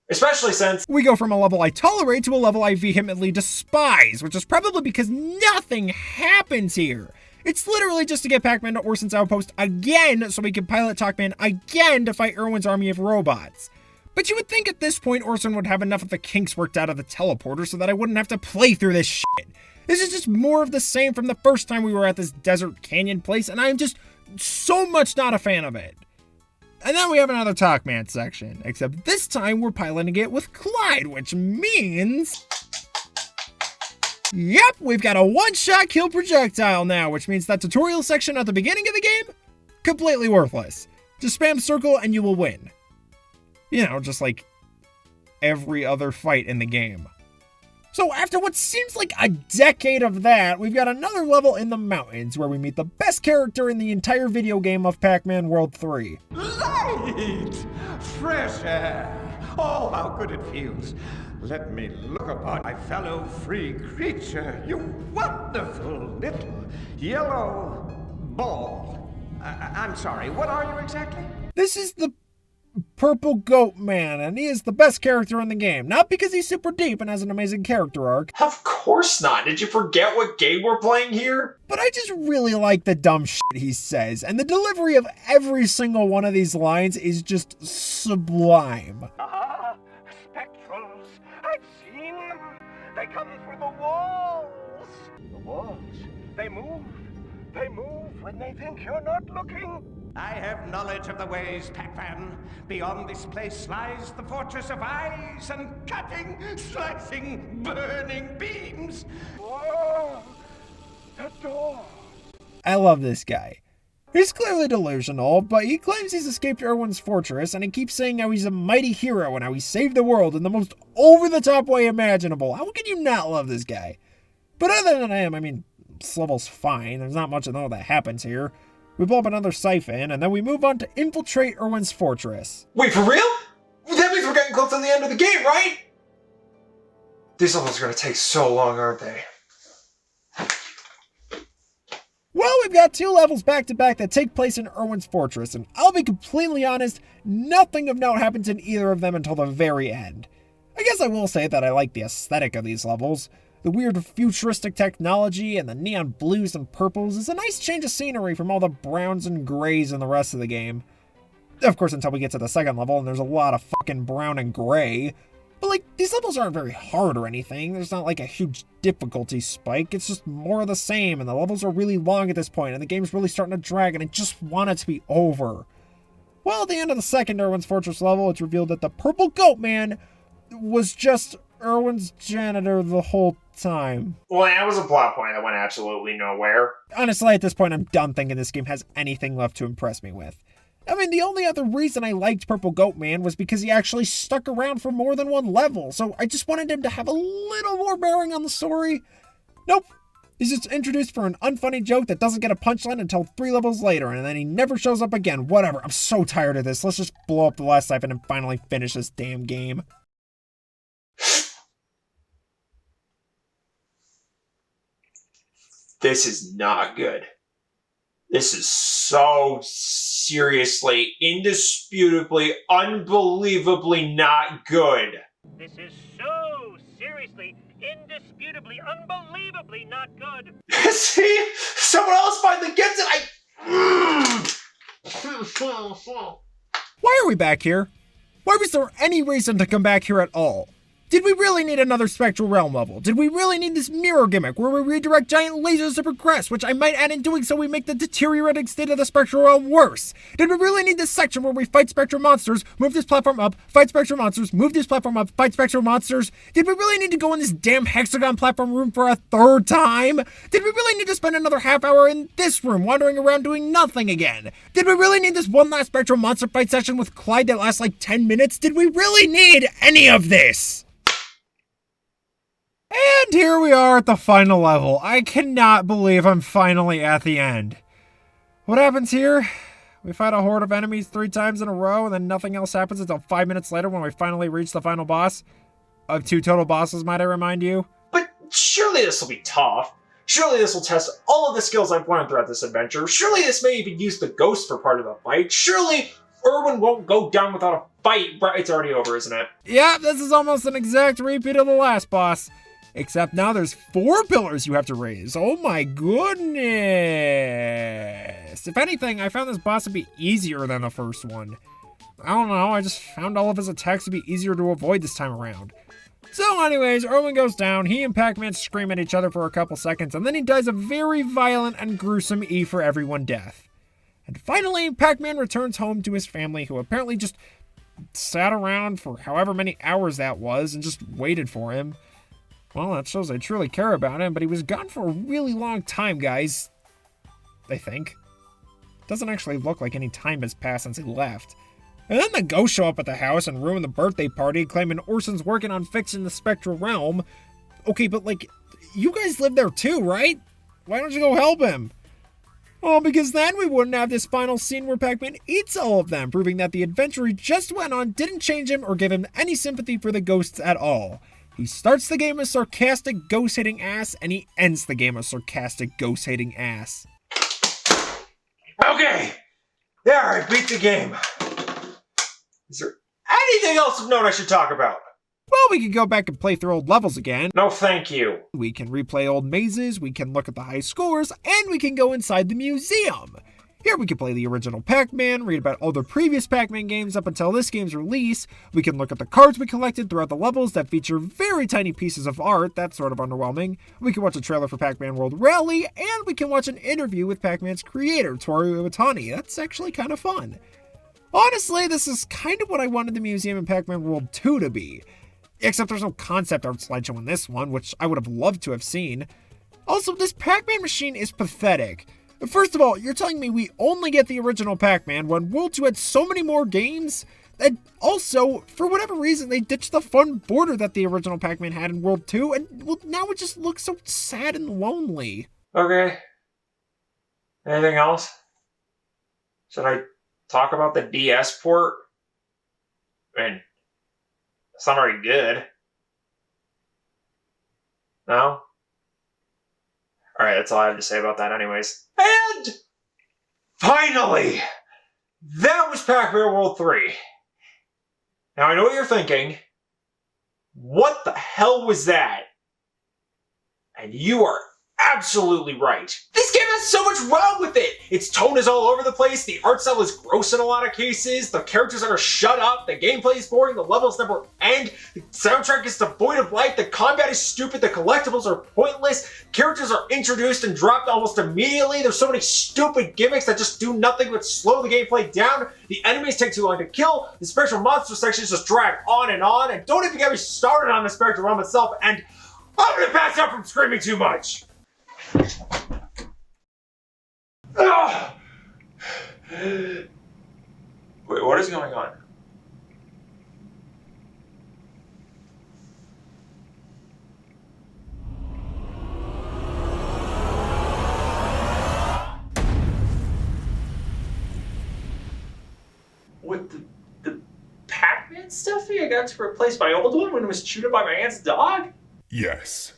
Especially since we go from a level I tolerate to a level I vehemently despise, which is probably because nothing happens here. It's literally just to get Pac-Man to Orson's outpost again so we can pilot Talkman again to fight Irwin's army of robots. But you would think at this point Orson would have enough of the kinks worked out of the teleporter so that I wouldn't have to play through this shit. This is just more of the same from the first time we were at this desert canyon place, and I'm just so much not a fan of it. And then we have another Talkman section, except this time we're piloting it with Clyde, which means... Yep, we've got a one-shot kill projectile now, which means that tutorial section at the beginning of the game, completely worthless. Just spam circle and you will win. You know, just like every other fight in the game. So after what seems like a decade of that, we've got another level in the mountains where we meet the best character in the entire video game of Pac-Man World 3. Light! Fresh air! Oh, how good it feels. Let me look upon my fellow free creature, you wonderful little yellow ball. I'm sorry, what are you exactly? This is the Purple Goat Man, and he is the best character in the game. Not because he's super deep and has an amazing character arc. Of course not. Did you forget what game we're playing here? But I just really like the dumb shit he says, and the delivery of every single one of these lines is just sublime. Ah, Spectrals. I've seen them. They come through the walls. The walls. They move. They move when they think you're not looking. I have knowledge of the ways, Pac-Man. Beyond this place lies the fortress of eyes and cutting, slicing, burning beams. Whoa! The door. I love this guy. He's clearly delusional, but he claims he's escaped Irwin's fortress, and he keeps saying how he's a mighty hero and how he saved the world in the most over-the-top way imaginable. How can you not love this guy? But other than him, I mean, this level's fine. There's not much of all that happens here. We blow up another siphon, and then we move on to infiltrate Irwin's fortress. Wait, for real? That means we're getting close to the end of the game, right? These levels are gonna take so long, aren't they? Well, we've got 2 levels back-to-back that take place in Irwin's fortress, and I'll be completely honest, nothing of note happens in either of them until the very end. I guess I will say that I like the aesthetic of these levels. The weird futuristic technology and the neon blues and purples is a nice change of scenery from all the browns and grays in the rest of the game. Of course, until we get to the second level, and there's a lot of fucking brown and gray. But, like, these levels aren't very hard or anything. There's not, like, a huge difficulty spike. It's just more of the same, and the levels are really long at this point, and the game's really starting to drag, and I just want it to be over. Well, at the end of the second Irwin's Fortress level, it's revealed that the Purple Goat Man was just Irwin's janitor the whole time. Well, that was a plot point that went absolutely nowhere. Honestly, at this point, I'm done thinking this game has anything left to impress me with. I mean, the only other reason I liked Purple Goat Man was because he actually stuck around for more than one level, so I just wanted him to have a little more bearing on the story. Nope. He's just introduced for an unfunny joke that doesn't get a punchline until 3 levels later, and then he never shows up again. Whatever, I'm so tired of this. Let's just blow up the last siphon and finally finish this damn game. This is not good. This is so seriously, indisputably, unbelievably not good. This is so seriously, indisputably, unbelievably not good. See? Someone else finally gets it! Why are we back here? Why was there any reason to come back here at all? Did we really need another Spectral Realm level? Did we really need this mirror gimmick where we redirect giant lasers to progress, which I might add in doing so we make the deteriorating state of the Spectral Realm worse? Did we really need this section where we fight Spectral monsters, move this platform up, fight Spectral monsters, move this platform up, fight Spectral monsters? Did we really need to go in this damn hexagon platform room for a 3rd time? Did we really need to spend another half hour in this room wandering around doing nothing again? Did we really need this one last Spectral monster fight session with Clyde that lasts like 10 minutes? Did we really need any of this? And here we are at the final level. I cannot believe I'm finally at the end. What happens here? We fight a horde of enemies 3 times in a row, and then nothing else happens until 5 minutes later when we finally reach the final boss. Of 2 total bosses, might I remind you? But surely this will be tough. Surely this will test all of the skills I've learned throughout this adventure. Surely this may even use the ghost for part of the fight. Surely Irwin won't go down without a fight. It's already over, isn't it? Yeah, this is almost an exact repeat of the last boss. Except now there's 4 pillars you have to raise. Oh my goodness. If anything, I found this boss to be easier than the first one. I don't know, I just found all of his attacks to be easier to avoid this time around. So anyways, Irwin goes down, he and Pac-Man scream at each other for a couple seconds, and then he dies a very violent and gruesome E for everyone death. And finally, Pac-Man returns home to his family, who apparently just sat around for however many hours that was and just waited for him. Well, that shows they truly care about him, but he was gone for a really long time, guys. I think. Doesn't actually look like any time has passed since he left. And then the ghosts show up at the house and ruin the birthday party, claiming Orson's working on fixing the Spectral Realm. Okay, but like, you guys live there too, right? Why don't you go help him? Well, because then we wouldn't have this final scene where Pac-Man eats all of them, proving that the adventure he just went on didn't change him or give him any sympathy for the ghosts at all. He starts the game as sarcastic, ghost-hating ass, and he ends the game as sarcastic, ghost-hating ass. Okay! There, I beat the game. Is there anything else of note I should talk about? Well, we can go back and play through old levels again. No, thank you. We can replay old mazes, we can look at the high scores, and we can go inside the museum. Here we can play the original Pac-Man, read about all the previous Pac-Man games up until this game's release. We can look at the cards we collected throughout the levels that feature very tiny pieces of art. That's sort of underwhelming. We can watch a trailer for Pac-Man World Rally, and we can watch an interview with Pac-Man's creator, Butane. That's actually kind of fun. Honestly, this is kind of what I wanted the museum in Pac-Man World 2 to be. Except there's no concept art slideshow in this one, which I would have loved to have seen. Also, this Pac-Man machine is pathetic. First of all, you're telling me we only get the original Pac-Man when World 2 had so many more games? And also, for whatever reason, they ditched the fun border that the original Pac-Man had in World 2, and well, now it just looks so sad and lonely. Okay. Anything else? Should I talk about the DS port? I mean, it's not very good. No? Alright, that's all I have to say about that anyways. And finally, that was Pac-Man World 3. Now I know what you're thinking. What the hell was that? And you are absolutely right. This game has so much wrong with it! Its tone is all over the place, the art style is gross in a lot of cases, the characters are shut up, the gameplay is boring, the levels never end, the soundtrack is devoid of life, the combat is stupid, the collectibles are pointless, characters are introduced and dropped almost immediately, there's so many stupid gimmicks that just do nothing but slow the gameplay down, the enemies take too long to kill, the Spectral monster sections just drag on, and don't even get me started on the Spectral realm itself, and I'm gonna pass out from screaming too much! Ugh. Wait, what is going on? What, the Pac-Man stuffy I got to replace my old one when it was chewed up by my aunt's dog? Yes.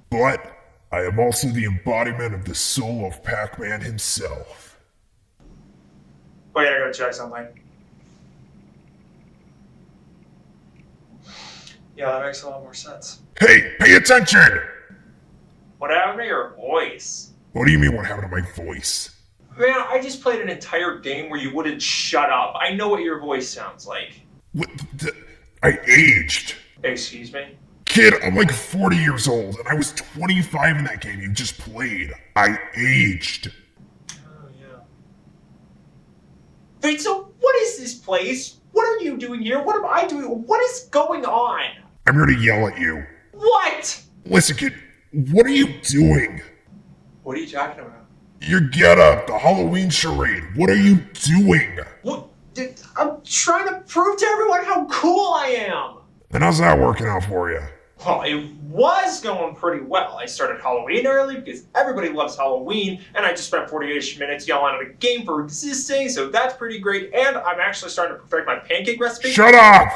But I am also the embodiment of the soul of Pac-Man himself. Wait, I gotta check something. Yeah, that makes a lot more sense. Hey, pay attention! What happened to your voice? What do you mean what happened to my voice? Man, I just played an entire game where you wouldn't shut up. I know what your voice sounds like. What I aged. Excuse me? Kid, I'm like 40 years old, and I was 25 in that game you just played. I aged. Oh, yeah. Wait, so what is this place? What are you doing here? What am I doing? What is going on? I'm here to yell at you. What? Listen, kid, what are you doing? What are you talking about? Your getup, the Halloween charade. What are you doing? What? I'm trying to prove to everyone how cool I am. And how's that working out for you? Well, it was going pretty well. I started Halloween early because everybody loves Halloween, and I just spent 40-ish minutes yelling at a game for existing, so that's pretty great, and I'm actually starting to perfect my pancake recipe. Shut up!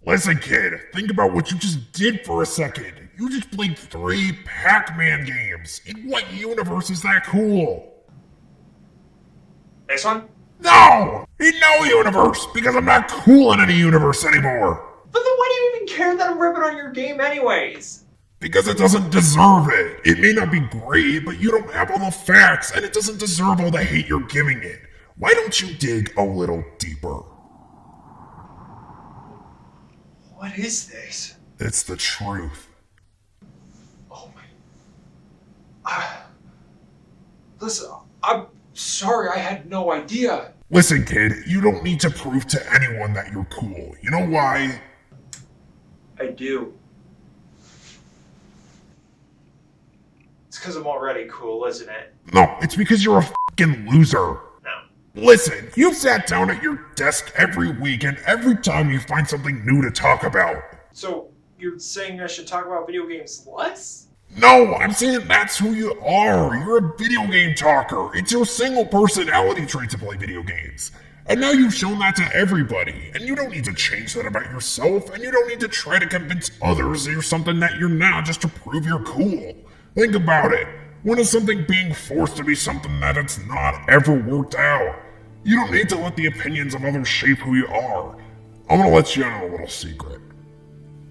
Listen, kid, think about what you just did for a second. You just played 3 Pac-Man games. In what universe is that cool? This one? No! In no universe, because I'm not cool in any universe anymore. But then why do you even care that I'm ripping on your game anyways? Because it doesn't deserve it. It may not be great, but you don't have all the facts, and it doesn't deserve all the hate you're giving it. Why don't you dig a little deeper? What is this? It's the truth. Oh my... Listen, I'm sorry, I had no idea. Listen, kid, you don't need to prove to anyone that you're cool. You know why? I do. It's because I'm already cool, isn't it? No, it's because you're a f***ing loser. No. Listen, you've sat down at your desk every week, and every time you find something new to talk about. So, you're saying I should talk about video games less? No, I'm saying that's who you are. You're a video game talker. It's your single personality trait to play video games. And now you've shown that to everybody, and you don't need to change that about yourself, and you don't need to try to convince others that you're something that you're not just to prove you're cool. Think about it. When is something being forced to be something that it's not ever worked out? You don't need to let the opinions of others shape who you are. I'm gonna let you in on a little secret.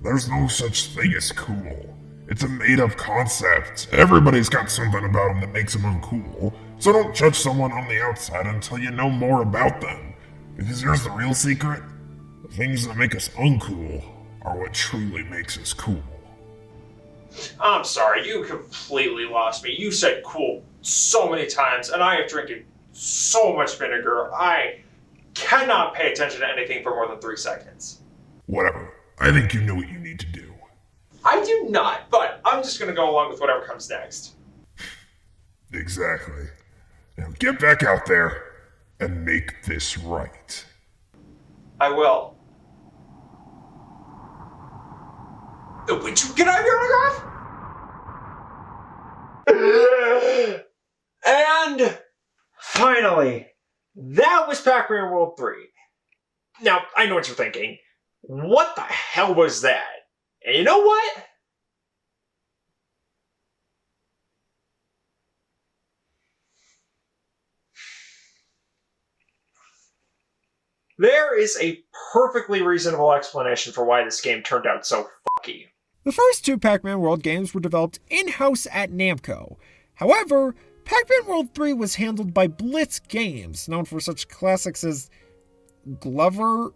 There's no such thing as cool. It's a made-up concept. Everybody's got something about them that makes them uncool. So don't judge someone on the outside until you know more about them. Because here's the real secret. The things that make us uncool are what truly makes us cool. I'm sorry, you completely lost me. You said cool so many times, and I have drinking so much vinegar, I cannot pay attention to anything for more than 3 seconds. Whatever. I think you know what you need to do. I do not, but I'm just gonna go along with whatever comes next. Exactly. Now get back out there and make this right. I will. Would you get out of your autograph? And finally, that was Pac-Man World 3. Now, I know what you're thinking. What the hell was that? And you know what? There is a perfectly reasonable explanation for why this game turned out so fucky. The first two Pac-Man World games were developed in-house at Namco. However, Pac-Man World 3 was handled by Blitz Games, known for such classics as Glover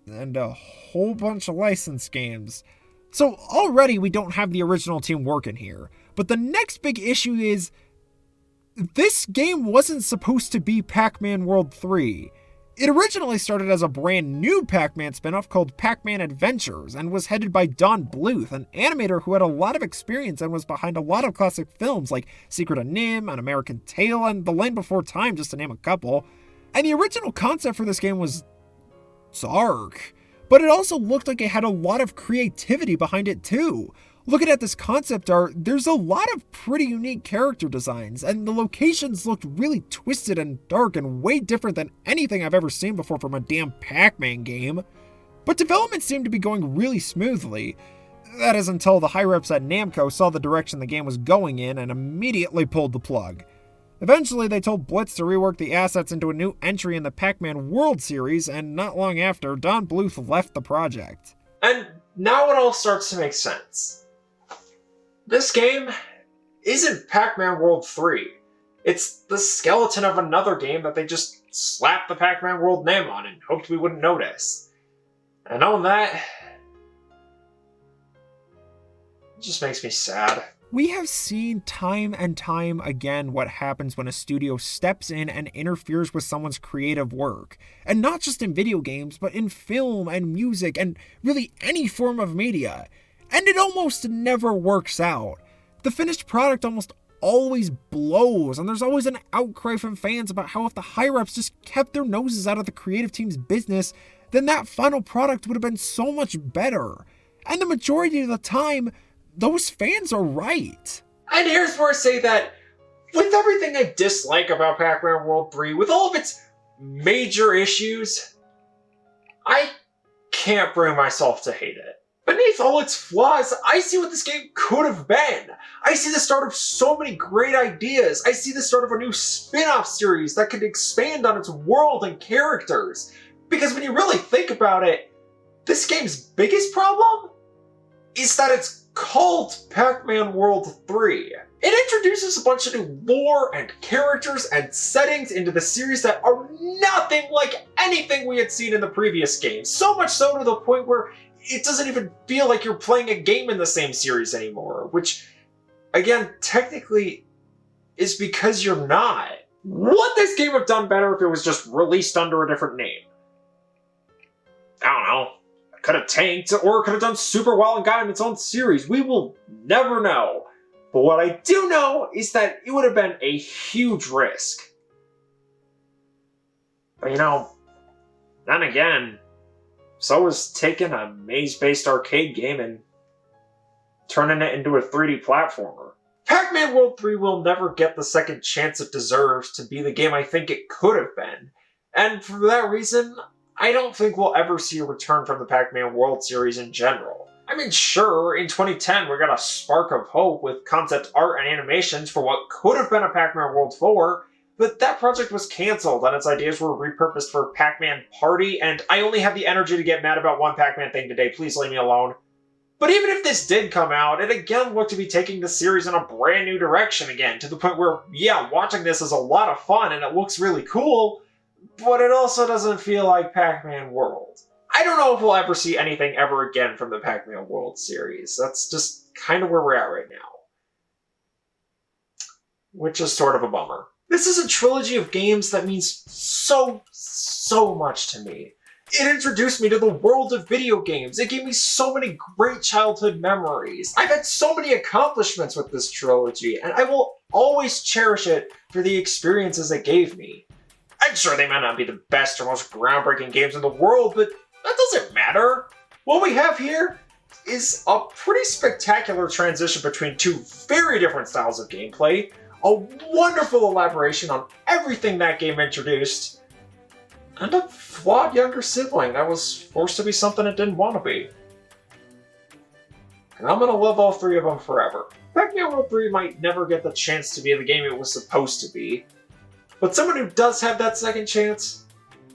and a whole bunch of licensed games. So already we don't have the original team working here. But the next big issue is, this game wasn't supposed to be Pac-Man World 3. It originally started as a brand new Pac-Man spin-off called Pac-Man Adventures and was headed by Don Bluth, an animator who had a lot of experience and was behind a lot of classic films like Secret of Nim, An American Tail, and The Land Before Time, just to name a couple. And the original concept for this game was dark, but it also looked like it had a lot of creativity behind it too. Looking at this concept art, there's a lot of pretty unique character designs, and the locations looked really twisted and dark and way different than anything I've ever seen before from a damn Pac-Man game. But development seemed to be going really smoothly. That is until the higher-ups at Namco saw the direction the game was going in and immediately pulled the plug. Eventually, they told Blitz to rework the assets into a new entry in the Pac-Man World series, and not long after, Don Bluth left the project. And now it all starts to make sense. This game isn't Pac-Man World 3. It's the skeleton of another game that they just slapped the Pac-Man World name on and hoped we wouldn't notice. And knowing that, it just makes me sad. We have seen time and time again what happens when a studio steps in and interferes with someone's creative work. And not just in video games, but in film and music and really any form of media. And it almost never works out. The finished product almost always blows, and there's always an outcry from fans about how if the higher-ups just kept their noses out of the creative team's business, then that final product would have been so much better. And the majority of the time, those fans are right. And here's where I say that, with everything I dislike about Pac-Man World 3, with all of its major issues, I can't bring myself to hate it. Beneath all its flaws, I see what this game could have been. I see the start of so many great ideas. I see the start of a new spin-off series that could expand on its world and characters. Because when you really think about it, this game's biggest problem is that it's called Pac-Man World 3. It introduces a bunch of new lore and characters and settings into the series that are nothing like anything we had seen in the previous games. So much so to the point where it doesn't even feel like you're playing a game in the same series anymore, which, again, technically is because you're not. Would this game have done better if it was just released under a different name? I don't know. It could have tanked, or it could have done super well and gotten its own series. We will never know. But what I do know is that it would have been a huge risk. But you know, then again, so was taking a maze-based arcade game and turning it into a 3D platformer. Pac-Man World 3 will never get the second chance it deserves to be the game I think it could have been. And for that reason, I don't think we'll ever see a return from the Pac-Man World series in general. I mean, sure, in 2010 we got a spark of hope with concept art and animations for what could have been a Pac-Man World 4, but that project was cancelled and its ideas were repurposed for Pac-Man Party, and I only have the energy to get mad about one Pac-Man thing today, please leave me alone. But even if this did come out, it again looked to be taking the series in a brand new direction again, to the point where, yeah, watching this is a lot of fun and it looks really cool, but it also doesn't feel like Pac-Man World. I don't know if we'll ever see anything ever again from the Pac-Man World series. That's just kind of where we're at right now. Which is sort of a bummer. This is a trilogy of games that means so much to me. It introduced me to the world of video games. It gave me so many great childhood memories. I've had so many accomplishments with this trilogy, and I will always cherish it for the experiences it gave me. I'm sure they might not be the best or most groundbreaking games in the world, but that doesn't matter. What we have here is a pretty spectacular transition between two very different styles of gameplay, a wonderful elaboration on everything that game introduced, and a flawed younger sibling that was forced to be something it didn't want to be. And I'm gonna love all three of them forever. Pac-Man World 3 might never get the chance to be the game it was supposed to be, but someone who does have that second chance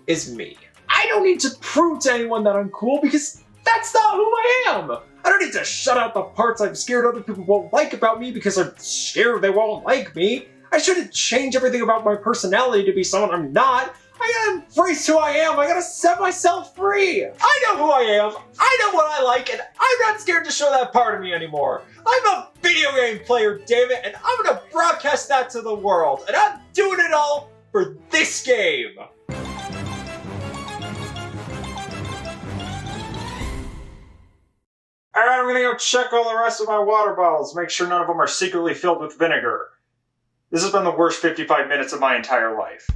is me. I don't need to prove to anyone that I'm cool because that's not who I am! I don't need to shut out the parts I'm scared other people won't like about me because I'm scared they won't like me. I shouldn't change everything about my personality to be someone I'm not. I gotta embrace who I am. I gotta set myself free. I know who I am. I know what I like, and I'm not scared to show that part of me anymore. I'm a video game player, damn it, and I'm gonna broadcast that to the world. And I'm doing it all for this game. Alright, I'm gonna go check all the rest of my water bottles, make sure none of them are secretly filled with vinegar. This has been the worst 55 minutes of my entire life.